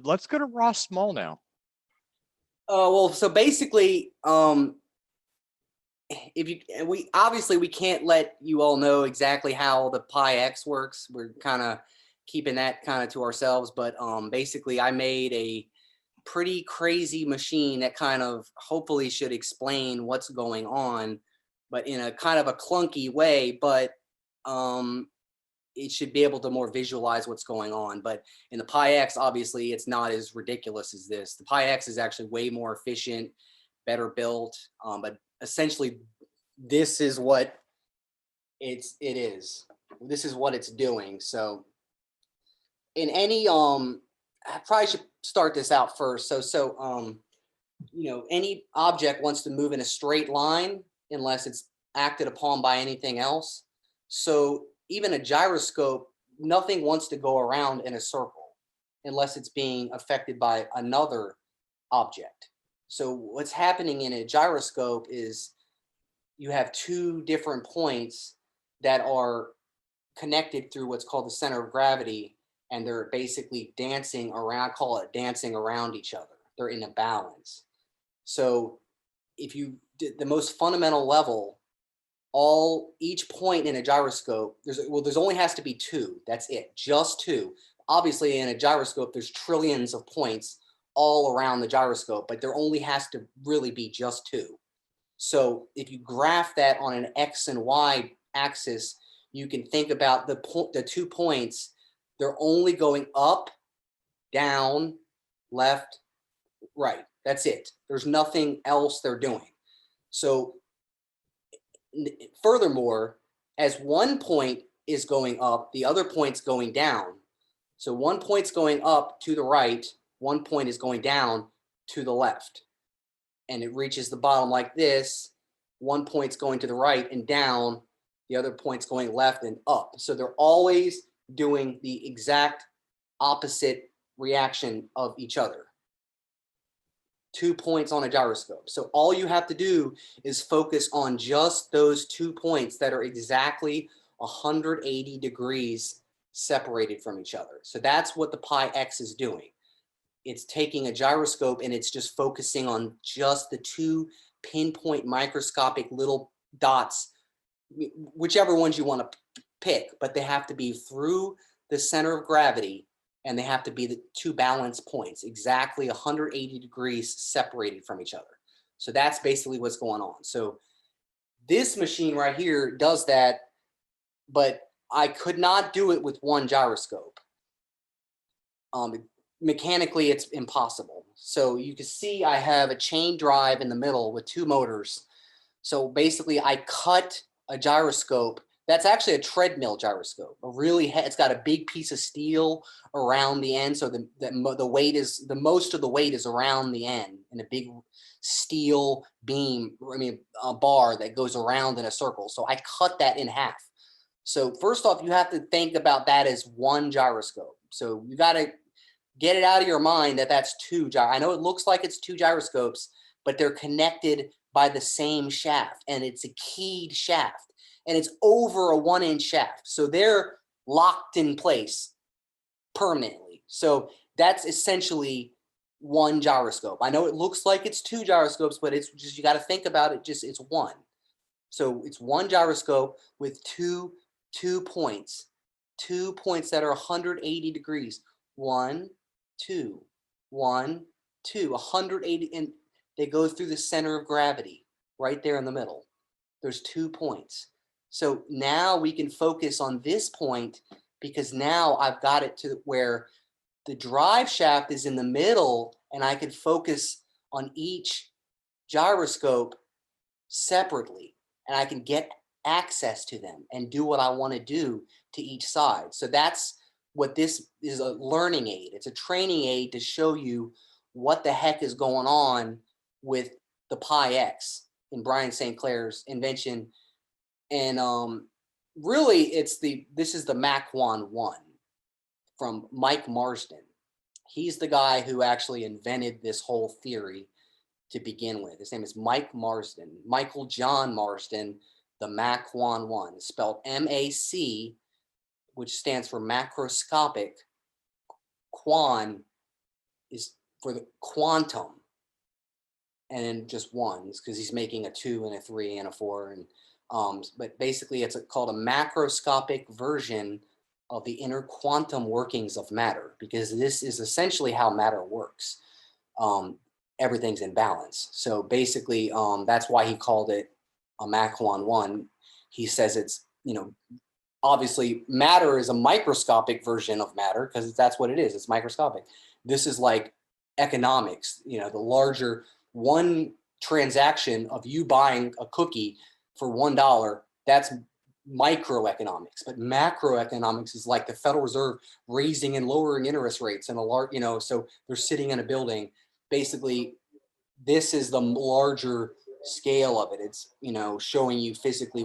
let's go to Ross Small now. Well, so basically, we obviously can't let you all know exactly how the Pi X works. We're kind of keeping that kind of to ourselves, but basically I made a pretty crazy machine that kind of hopefully should explain what's going on, but in a kind of a clunky way, but it should be able to more visualize what's going on. But in the Pi X, obviously it's not as ridiculous as this. The Pi X is actually way more efficient, better built, but essentially this is what it is. This is what it's doing. So in any I probably should start this out first. So you know, any object wants to move in a straight line unless it's acted upon by anything else. So even a gyroscope, nothing wants to go around in a circle unless it's being affected by another object. So what's happening in a gyroscope is you have two different points that are connected through what's called the center of gravity, and they're basically dancing around, I call it dancing around each other. They're in a balance. So if you did the most fundamental level, each point in a gyroscope, there's only has to be two. That's it, just two. Obviously in a gyroscope, there's trillions of points all around the gyroscope, but there only has to really be just two. So if you graph that on an X and Y axis, you can think about the 2 points, they're only going up, down, left, right. That's it. There's nothing else they're doing. So furthermore, as one point is going up, the other point's going down. So one point's going up to the right, one point is going down to the left. And it reaches the bottom like this. One point's going to the right and down, the other point's going left and up. So they're always doing the exact opposite reaction of each other. 2 points on a gyroscope. So all you have to do is focus on just those 2 points that are exactly 180 degrees separated from each other. So that's what the Pi X is doing. It's taking a gyroscope and it's just focusing on just the 2 pinpoint microscopic little dots, whichever ones you want to pick, but they have to be through the center of gravity, and they have to be the 2 balance points, exactly 180 degrees separated from each other. So that's basically what's going on. So this machine right here does that, but I could not do it with one gyroscope. Mechanically, it's impossible. So you can see I have a chain drive in the middle with 2 motors. So basically I cut a gyroscope. That's actually a treadmill gyroscope. It's got a big piece of steel around the end. So the weight is, the most of the weight is around the end, in a big steel beam, a bar that goes around in a circle. So I cut that in half. So first off, you have to think about that as one gyroscope. So you got to get it out of your mind that that's 2 I know it looks like it's 2 gyroscopes, but they're connected by the same shaft, and it's a keyed shaft, and it's over a 1-inch shaft. So they're locked in place permanently. So that's essentially one gyroscope. I know it looks like it's 2 gyroscopes, but it's just, you got to think about it, just it's one. So it's one gyroscope with two points that are 180 degrees. 1, 2, 1, 2, 180, and they go through the center of gravity right there in the middle. There's 2 points. So now we can focus on this point, because now I've got it to where the drive shaft is in the middle, and I can focus on each gyroscope separately, and I can get access to them and do what I want to do to each side. So that's what this is, a learning aid. It's a training aid to show you what the heck is going on with the Pi X in Brian St. Clair's invention. And really, this is the Mach-1 from Mike Marsden. He's the guy who actually invented this whole theory to begin with. His name is Mike Marsden, Michael John Marsden, the Mach-1, spelled M-A-C, which stands for macroscopic, quan, is for the quantum, and then just ones because he's making a 2 and a 3 and a 4. And but basically it's called a macroscopic version of the inner quantum workings of matter, because this is essentially how matter works. Um, Everything's in balance. So basically, that's why he called it a Mach 1. He says it's, obviously matter is a microscopic version of matter because that's what it is. It's microscopic. This is like economics, the larger one transaction of you buying a cookie for $1, that's microeconomics. But macroeconomics is like the Federal Reserve raising and lowering interest rates and a large, so they're sitting in a building. Basically, this is the larger scale of it. It's, showing you physically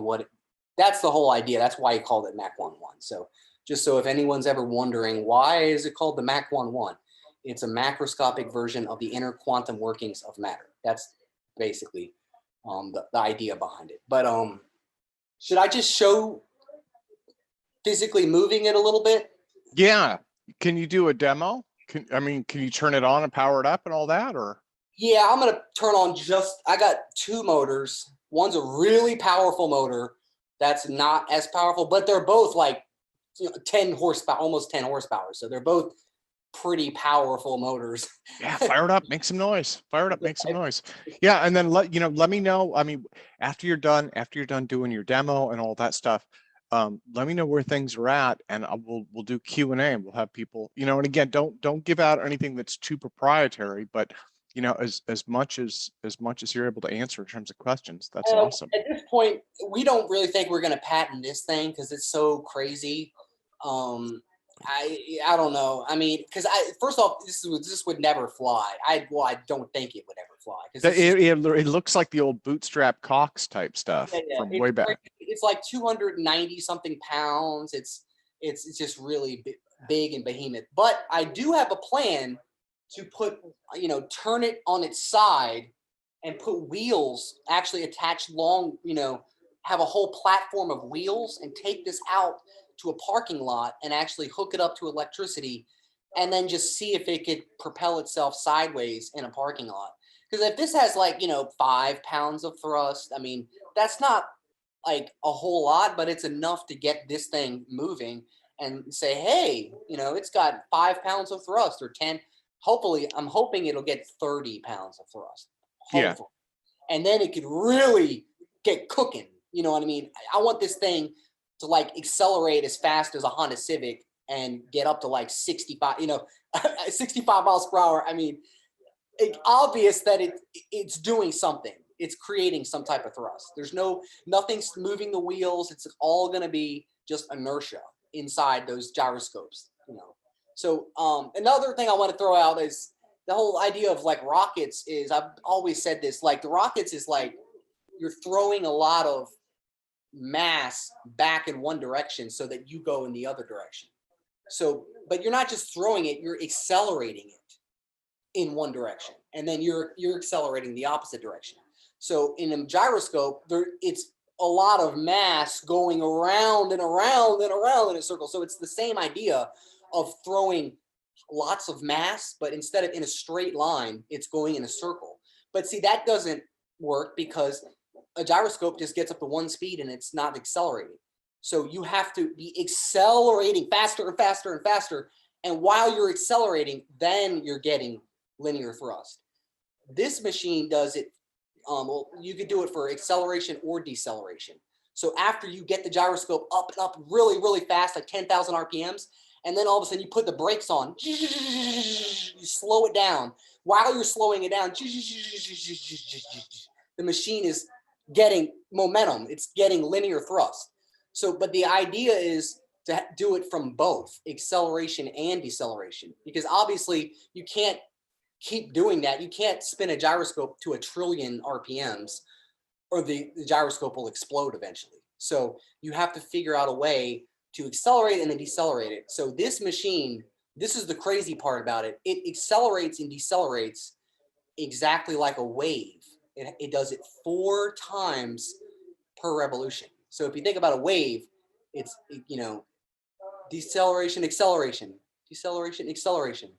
that's the whole idea. That's why he called it Mach 1. So just so if anyone's ever wondering, why is it called the Mach 1? It's a macroscopic version of the inner quantum workings of matter. That's basically the idea behind it. But should I just show physically moving it a little bit? Yeah. Can you do a demo? Can you turn it on and power it up and all that, or? Yeah, I'm going to turn on I got 2 motors. One's a really powerful motor that's not as powerful, but they're both like 10 horsepower, almost 10 horsepower. So they're both pretty powerful motors. Yeah, fire it up, make some noise. Fire it up, make some noise. Yeah, and then let me know. After you're done doing your demo and all that stuff, let me know where things are at, and we'll do Q&A, and we'll have people, and again, don't give out anything that's too proprietary, but as much as you're able to answer in terms of questions, that's awesome. At this point, we don't really think we're going to patent this thing because it's so crazy. I don't know. Because first off, this would never fly. I don't think it would ever fly. It looks like the old bootstrap Cox type stuff from way back. It's like 290 something pounds. It's just really big and behemoth. But I do have a plan to put, turn it on its side and put wheels actually attached long, have a whole platform of wheels and take this out to a parking lot and actually hook it up to electricity and then just see if it could propel itself sideways in a parking lot. Because if this has 5 pounds of thrust, that's not like a whole lot, but it's enough to get this thing moving and say, hey, it's got 5 pounds of thrust or 10. Hopefully, I'm hoping it'll get 30 pounds of thrust. Hopefully. Yeah. And then it could really get cooking. You know what I mean? I want this thing to accelerate as fast as a Honda Civic and get up to 65, 65 miles per hour. It's obvious that it's doing something. It's creating some type of thrust. There's nothing's moving the wheels. It's all going to be just inertia inside those gyroscopes, So another thing I want to throw out is the whole idea of rockets is, I've always said this, the rockets is you're throwing a lot of mass back in one direction so that you go in the other direction. So, but you're not just throwing it, you're accelerating it in one direction. And then you're accelerating the opposite direction. So in a gyroscope, it's a lot of mass going around and around and around in a circle. So it's the same idea of throwing lots of mass, but instead of in a straight line, it's going in a circle. But see, that doesn't work because a gyroscope just gets up to one speed and it's not accelerating. So you have to be accelerating faster and faster and faster. And while you're accelerating, then you're getting linear thrust. This machine does it. Well, you could do it for acceleration or deceleration. So after you get the gyroscope up and up really, really fast, like 10,000 RPMs, and then all of a sudden you put the brakes on, you slow it down. While you're slowing it down, the machine is getting momentum. It's getting linear thrust. So, but the idea is to do it from both acceleration and deceleration, because obviously you can't keep doing that. You can't spin a gyroscope to 1 trillion RPMs or the gyroscope will explode eventually. So you have to figure out a way to accelerate and then decelerate it. So this machine, this is the crazy part about it. It accelerates and decelerates exactly like a wave. It does it 4 times per revolution. So if you think about a wave, it's, deceleration, acceleration, deceleration, acceleration.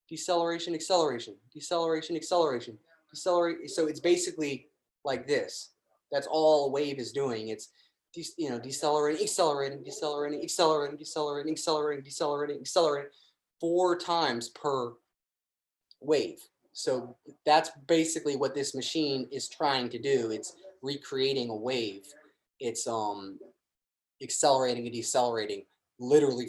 deceleration, acceleration, deceleration, acceleration, decelerate. So it's basically like this. That's all a wave is doing. It's decelerating, accelerating, decelerating, accelerating, decelerating, accelerating, decelerating, accelerating 4 times per wave. So that's basically what this machine is trying to do. It's recreating a wave. It's accelerating and decelerating literally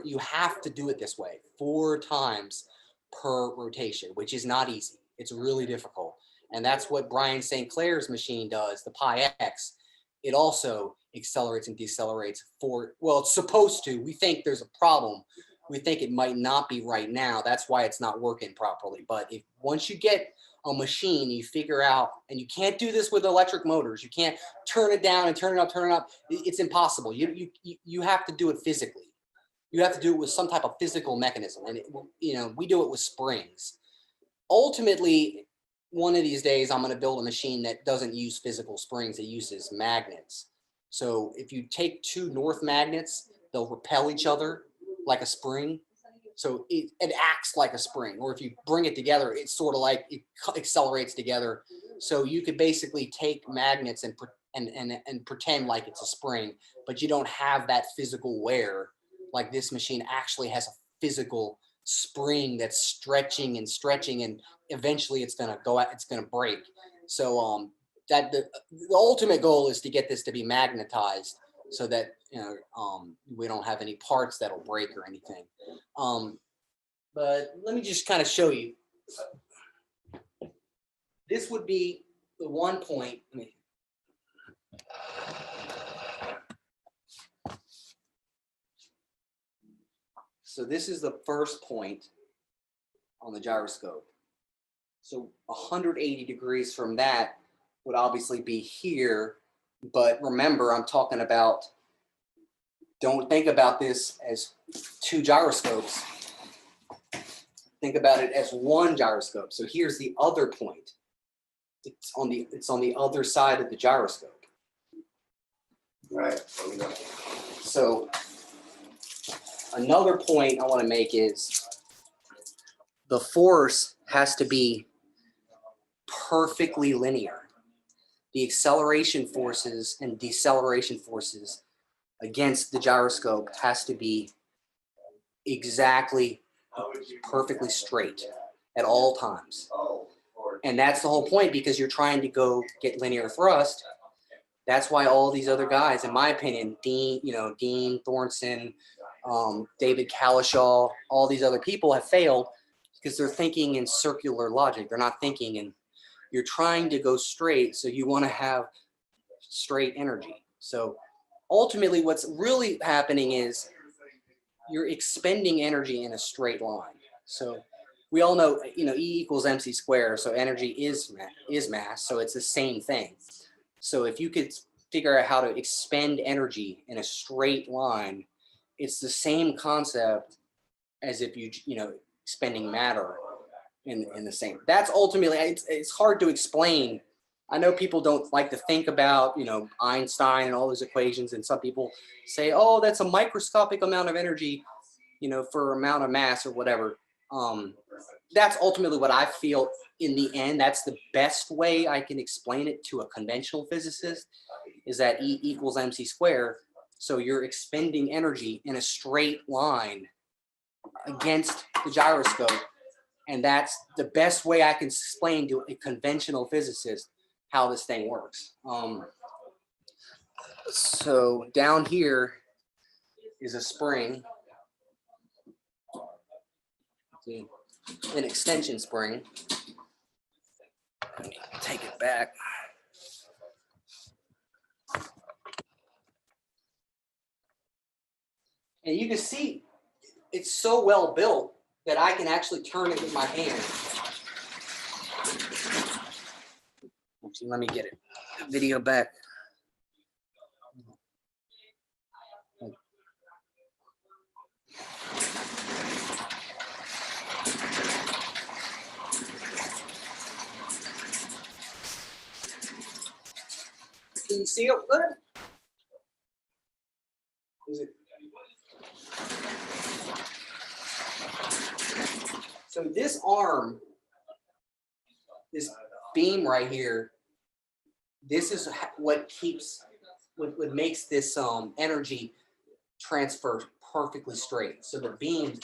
you have to do it this way 4 times per rotation, which is not easy. It's really difficult. And that's what Brian St. Clair's machine does, the Pi X. It also accelerates and decelerates well, it's supposed to. We think there's a problem. We think it might not be right now. That's why it's not working properly. But once you get a machine, you figure out, and you can't do this with electric motors. You can't turn it down and turn it up, turn it up. It's impossible. You have to do it physically. You have to do it with some type of physical mechanism. And we do it with springs. Ultimately, one of these days, I'm going to build a machine that doesn't use physical springs. It uses magnets. So if you take 2 north magnets, they'll repel each other like a spring. So it acts like a spring. Or if you bring it together, it's sort of like it accelerates together. So you could basically take magnets and pretend like it's a spring, but you don't have that physical wear. Like this machine actually has a physical spring that's stretching and stretching, and eventually it's going to go out, it's going to break. So that the ultimate goal is to get this to be magnetized so that we don't have any parts that'll break or anything. But let me just kind of show you. This would be the one point. So this is the first point on the gyroscope. So 180 degrees from that would obviously be here. But remember, I'm talking about, don't think about this as 2 gyroscopes. Think about it as 1 gyroscope. So here's the other point. It's on the other side of the gyroscope. Right. So another point I want to make is the force has to be perfectly linear. The acceleration forces and deceleration forces against the gyroscope has to be exactly perfectly straight at all times. And that's the whole point, because you're trying to go get linear thrust. That's why all these other guys, in my opinion, Dean Thornton, David Kalishaw, all these other people have failed because they're thinking in circular logic. They're not thinking in, you're trying to go straight, so you want to have straight energy. So ultimately what's really happening is you're expending energy in a straight line. So we all know, E equals mc squared. So energy is mass. So it's the same thing. So if you could figure out how to expend energy in a straight line, it's the same concept as if expending matter in the same. That's ultimately, it's hard to explain. I know people don't like to think about, Einstein and all those equations. And some people say, oh, that's a microscopic amount of energy, for amount of mass or whatever. That's ultimately what I feel in the end. That's the best way I can explain it to a conventional physicist, is that E equals mc squared. So you're expending energy in a straight line against the gyroscope. And that's the best way I can explain to a conventional physicist how this thing works. So down here is a spring, an extension spring. Let me take it back. And you can see it's so well built that I can actually turn it with my hand. Let me get it. Video back. Can you see it good? Is it? So this this arm, this beam right here, this is what makes this energy transfer perfectly straight. So the beam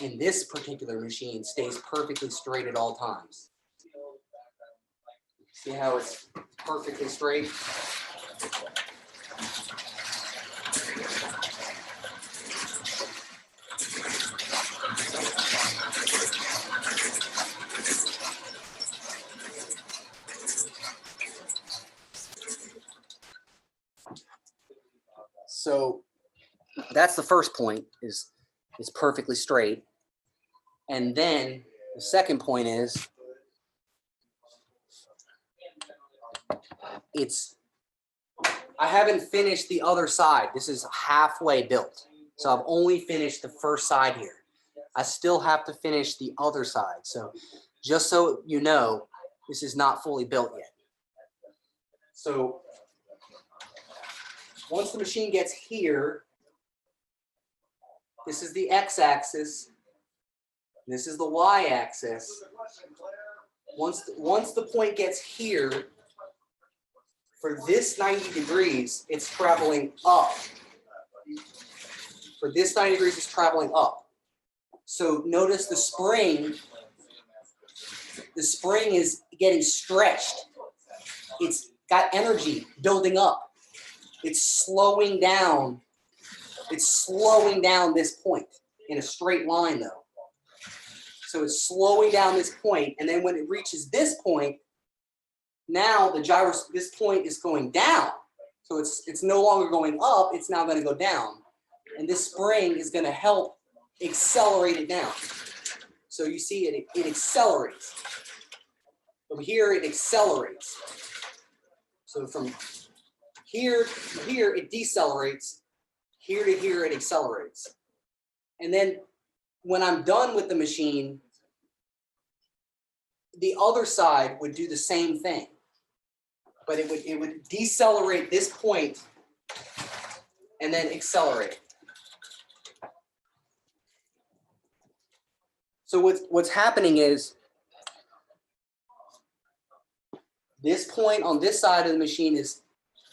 in this particular machine stays perfectly straight at all times. See how it's perfectly straight? So that's the first point, is it's perfectly straight. And then the second point is I haven't finished the other side. This is halfway built. So I've only finished the first side here. I still have to finish the other side. So just so you know, this is not fully built yet. So once the machine gets here, this is the x-axis. This is the y-axis. Once the point gets here, for this 90 degrees, it's traveling up. For this 90 degrees, it's traveling up. So notice the spring is getting stretched. It's got energy building up. It's slowing down. It's slowing down this point in a straight line, though. So it's slowing down this point, and then when it reaches this point, now this point is going down. So it's no longer going up, it's now going to go down. And this spring is going to help accelerate it down. So you see it accelerates. From here, it accelerates. So from here to here, it decelerates. Here to here, it accelerates. And then when I'm done with the machine, the other side would do the same thing. But it would decelerate this point and then accelerate. So what's happening is this point on this side of the machine is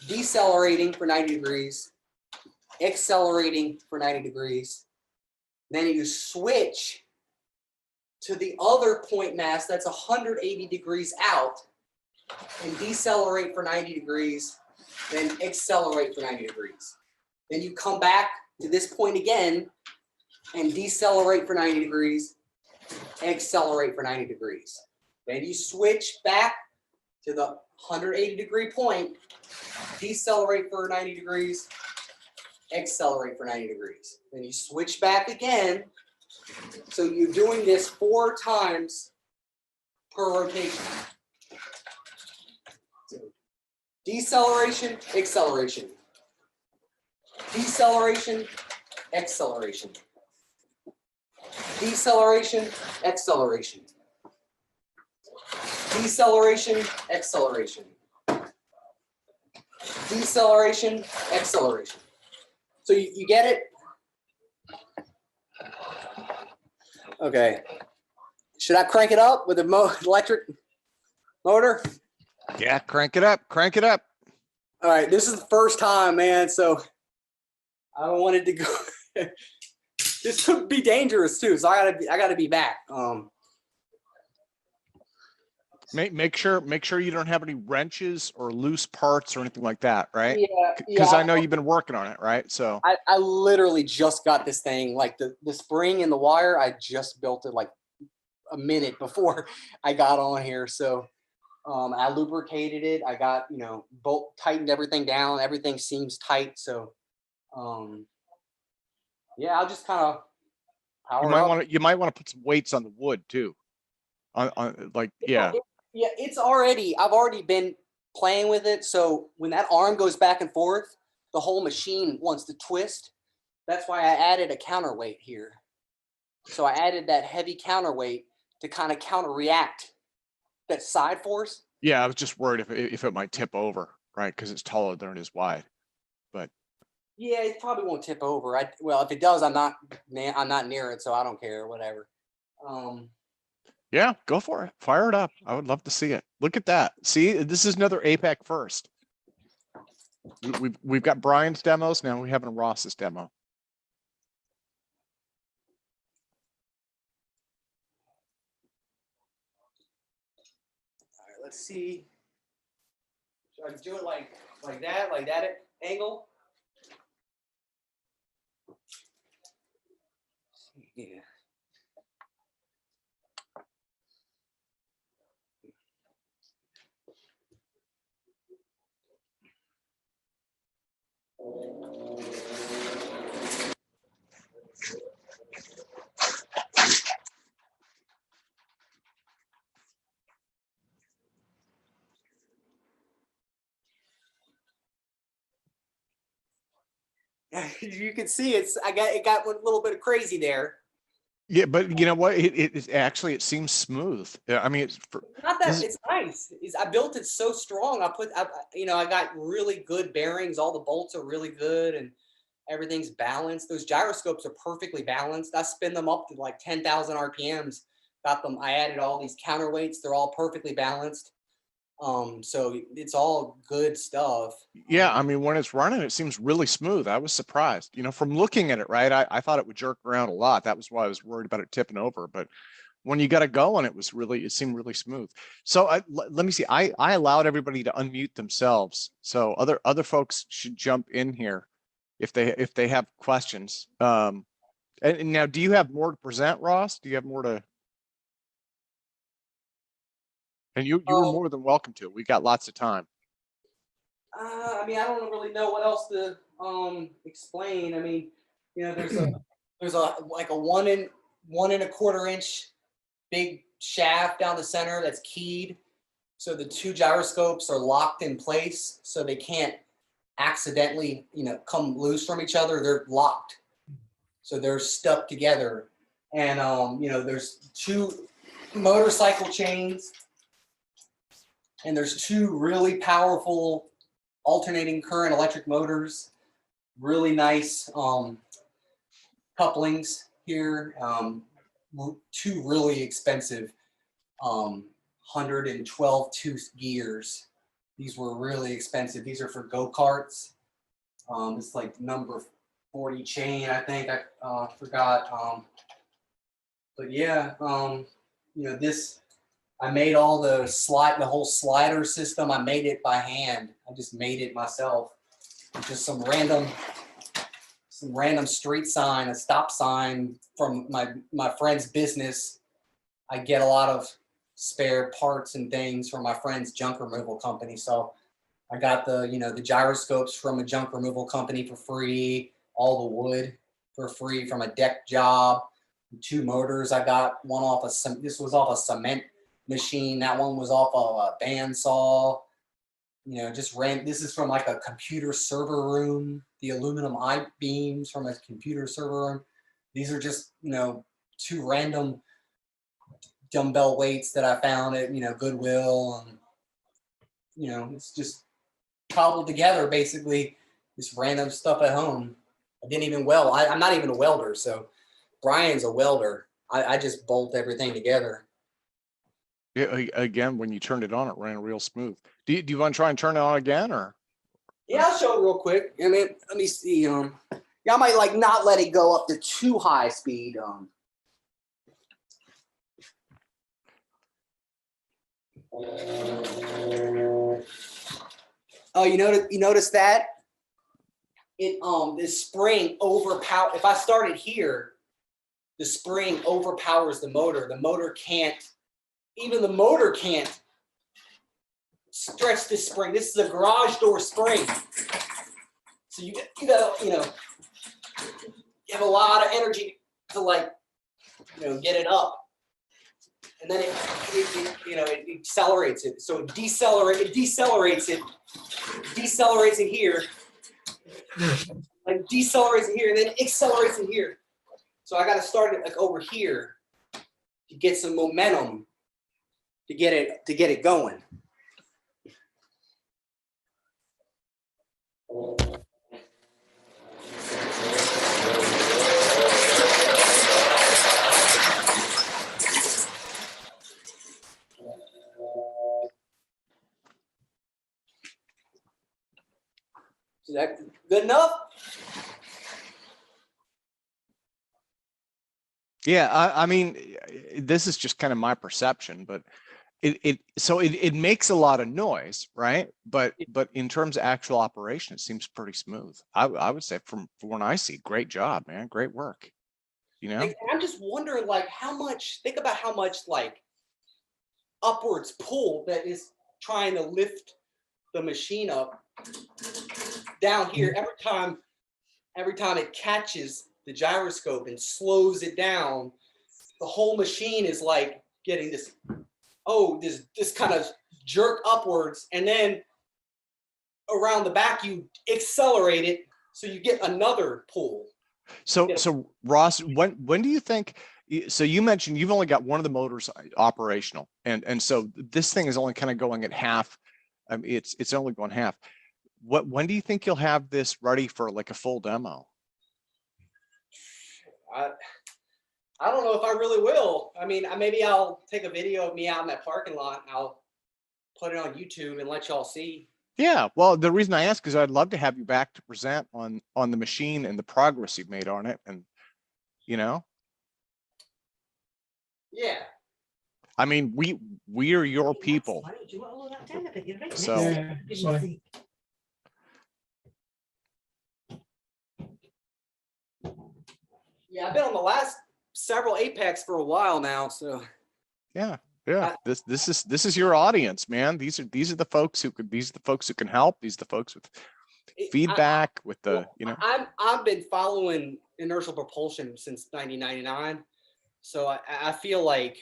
decelerating for 90 degrees, accelerating for 90 degrees. Then you switch to the other point mass that's 180 degrees out and decelerate for 90 degrees, then accelerate for 90 degrees. Then you come back to this point again and decelerate for 90 degrees, accelerate for 90 degrees. Then you switch back to the 180 degree point, decelerate for 90 degrees, accelerate for 90 degrees. Then you switch back again. So you're doing this 4 times per rotation. So deceleration, acceleration. Deceleration, acceleration. Deceleration, acceleration. Deceleration, acceleration. Deceleration, acceleration. So you get it? Okay. Should I crank it up with the electric motor? Yeah, crank it up, crank it up. All right, this is the first time, man, so I wanted to go. This could be dangerous too, so I gotta be back. Make sure you don't have any wrenches or loose parts or anything like that, right? Yeah, Because I know you've been working on it, right? So I literally just got this thing, like the spring and the wire. I just built it like a minute before I got on here. So I lubricated it. I got, bolt tightened everything down. Everything seems tight. So yeah, I'll just kind of power up. You might want to put some weights on the wood too. Yeah. Yeah, I've already been playing with it. So when that arm goes back and forth, the whole machine wants to twist. That's why I added a counterweight here. So I added that heavy counterweight to kind of counter-react that side force. Yeah, I was just worried if it might tip over, right? Because it's taller than it is wide. But yeah, it probably won't tip over. Well, if it does, I'm not near it, so I don't care. Whatever. Yeah, go for it. Fire it up. I would love to see it. Look at that. See, this is another APEC first. We've got Brian's demos. Now we have a Ross's demo. All right, let's see. Should I do it like that angle? Yeah. You can see it got a little bit of crazy there. Yeah, but you know what? It actually, it seems smooth. I mean, it's not that it's nice. I built it so strong. I got really good bearings. All the bolts are really good and everything's balanced. Those gyroscopes are perfectly balanced. I spin them up to like 10,000 RPMs. Got them. I added all these counterweights. They're all perfectly balanced. So it's all good stuff. Yeah, I mean, when it's running, it seems really smooth. I was surprised, you know, from looking at it, right? I thought it would jerk around a lot. That was why I was worried about it tipping over. But when you got it going, it seemed really smooth. So let me see. I allowed everybody to unmute themselves. So other folks should jump in here if they have questions. And now, do you have more to present, Ross? Do you have more to? And you were more than welcome to. We got lots of time. I mean, I don't really know what else to explain. I mean, you know, there's a like a 1 1.25 inch big shaft down the center that's keyed. So the two gyroscopes are locked in place, so they can't accidentally, you know, come loose from each other. They're locked, so they're stuck together. And you know, there's 2 motorcycle chains, and there's 2 really powerful alternating current electric motors. Really nice couplings here. 2 really expensive 112 tooth gears. These were really expensive. These are for go-karts. It's like number 40 chain, I think. I forgot. But yeah, you know, this, I made all the whole slider system. I made it by hand. I just made it myself. Just some random street sign, a stop sign from my friend's business. I get a lot of spare parts and things from my friend's junk removal company. So I got the gyroscopes from a junk removal company for free, all the wood for free from a deck job, 2 motors. I got one off this was off a cement machine. That one was off of a bandsaw. You know, this is from like a computer server room, the aluminum I-beams from a computer server room. These are just, you know, 2 random dumbbell weights that I found at, you know, Goodwill. And, you know, it's just cobbled together, basically, this random stuff at home. I didn't even weld. I'm not even a welder. So Brian's a welder. I just bolt everything together. Yeah, again, when you turned it on, it ran real smooth. Do you want to try and turn it on again, or? Yeah, I'll show it real quick. I mean, let me see. Yeah, I might like not let it go up to too high speed. Oh, you notice that this spring overpower. If I started here, the spring overpowers the motor. The motor can't stretch this spring. This is a garage door spring. So you have a lot of energy to, like, you know, get it up. And then it accelerates it. So it decelerates it here. Like decelerates it here, and then it accelerates it here. So I got to start it like over here to get some momentum to get it going. Is that good enough? Yeah, I mean, this is just kind of my perception, but it makes a lot of noise, right? But in terms of actual operation, it seems pretty smooth. I would say from when I see, great job, man, great work. You know, I'm just wondering, like, how much. Think about how much like upwards pull that is trying to lift the machine up down here every time it catches the gyroscope and slows it down. The whole machine is like getting this kind of jerk upwards, and then around the back you accelerate it, so you get another pull. so Ross, when do you think? So you mentioned you've only got one of the motors operational, and so this thing is only kind of going at half. I mean, it's only going half. When do you think you'll have this ready for like a full demo? I don't know if I really will. I mean, maybe I'll take a video of me out in that parking lot and I'll put it on YouTube and let y'all see. Yeah, well, the reason I ask is I'd love to have you back to present on the machine and the progress you've made on it, and you know. Yeah. I mean, we are your people. So yeah, I've been on the last several APECs for a while now, so yeah. This is your audience, man. These are the folks who could can help. These are the folks with feedback, with the, you know. I've been following inertial propulsion since 1999, so I feel like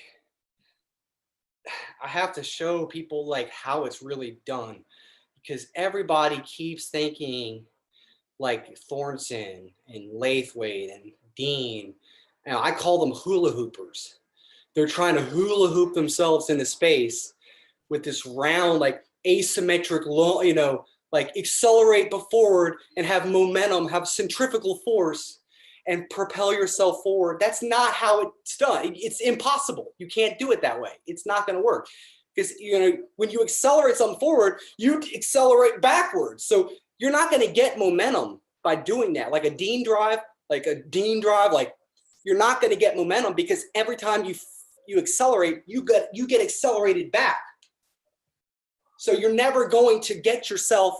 I have to show people like how it's really done, because everybody keeps thinking like Thornton and Lathwaite and Dean. Now I call them hula hoopers. They're trying to hula hoop themselves into space with this round, like asymmetric, like accelerate forward and have momentum, have centrifugal force and propel yourself forward. That's not how it's done. It's impossible. You can't do it that way. It's not going to work, because when you accelerate something forward, you accelerate backwards. So you're not going to get momentum by doing that. Like a Dean drive, like you're not going to get momentum, because every time you accelerate, you get accelerated back. So you're never going to get yourself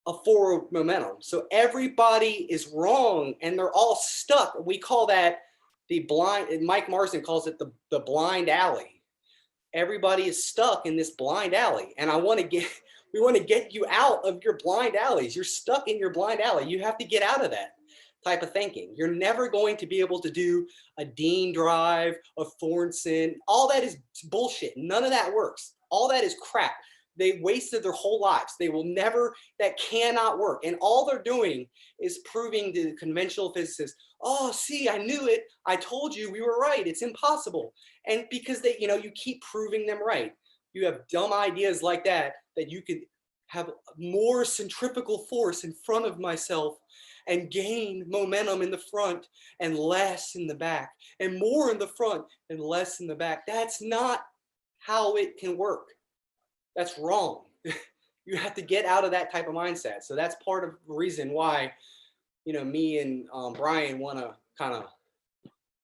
a forward momentum. So everybody is wrong and they're all stuck. We call that the blind, Mike Marsden calls it the blind alley. Everybody is stuck in this blind alley. And we want to get you out of your blind alleys. You're stuck in your blind alley. You have to get out of that type of thinking. You're never going to be able to do a Dean drive, a Thornton. All that is bullshit. None of that works. All that is crap. They wasted their whole lives. They will never, that cannot work. And all they're doing is proving to the conventional physicists, oh, see, I knew it. I told you we were right. It's impossible. And because they, you keep proving them right. You have dumb ideas like that you could have more centrifugal force in front of myself and gain momentum in the front and less in the back, and more in the front and less in the back. That's not how it can work. That's wrong. You have to get out of that type of mindset. So that's part of the reason why, me and Brian want to kind of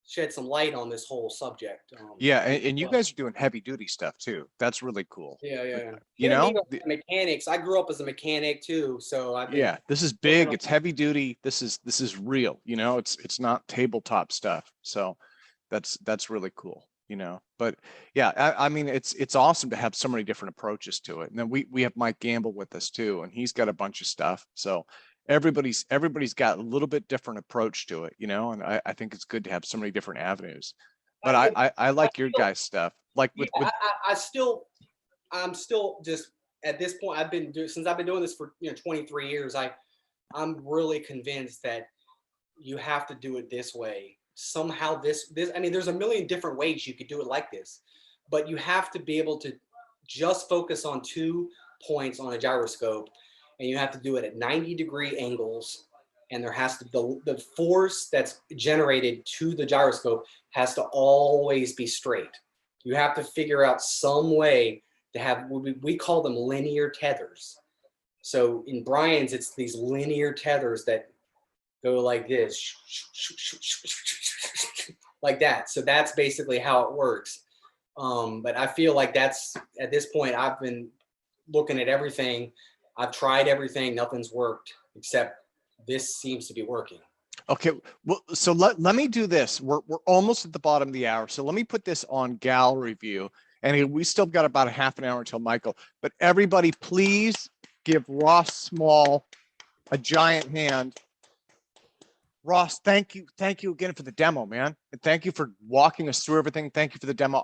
shed some light on this whole subject. Yeah, and you guys are doing heavy duty stuff too. That's really cool. Yeah. Mechanics. I grew up as a mechanic too, so this is big. It's heavy duty. This is real. It's not tabletop stuff. So that's really cool. But yeah, I mean, it's awesome to have so many different approaches to it. And then we have Mike Gamble with us too, and he's got a bunch of stuff. So everybody's got a little bit different approach to it, and I think it's good to have so many different avenues. But I like your guys' stuff. Like I'm still just at this point. Since I've been doing this for 23 years. I'm really convinced that you have to do it this way. Somehow this I mean, there's a million different ways you could do it like this, but you have to be able to just focus on 2 points on a gyroscope, and you have to do it at 90-degree angles, and there has to the force that's generated to the gyroscope has to always be straight. You have to figure out some way to have, we call them linear tethers. So in Brian's, it's these linear tethers that go like this, like that. So that's basically how it works. But I feel like that's, at this point, I've been looking at everything. I've tried everything. Nothing's worked except this seems to be working. Okay, well, so let me do this. We're almost at the bottom of the hour. So let me put this on gallery view. And we still got about a half an hour until Michael. But everybody, please give Ross Small a giant hand. Ross, thank you. Thank you again for the demo, man. And thank you for walking us through everything. Thank you for the demo.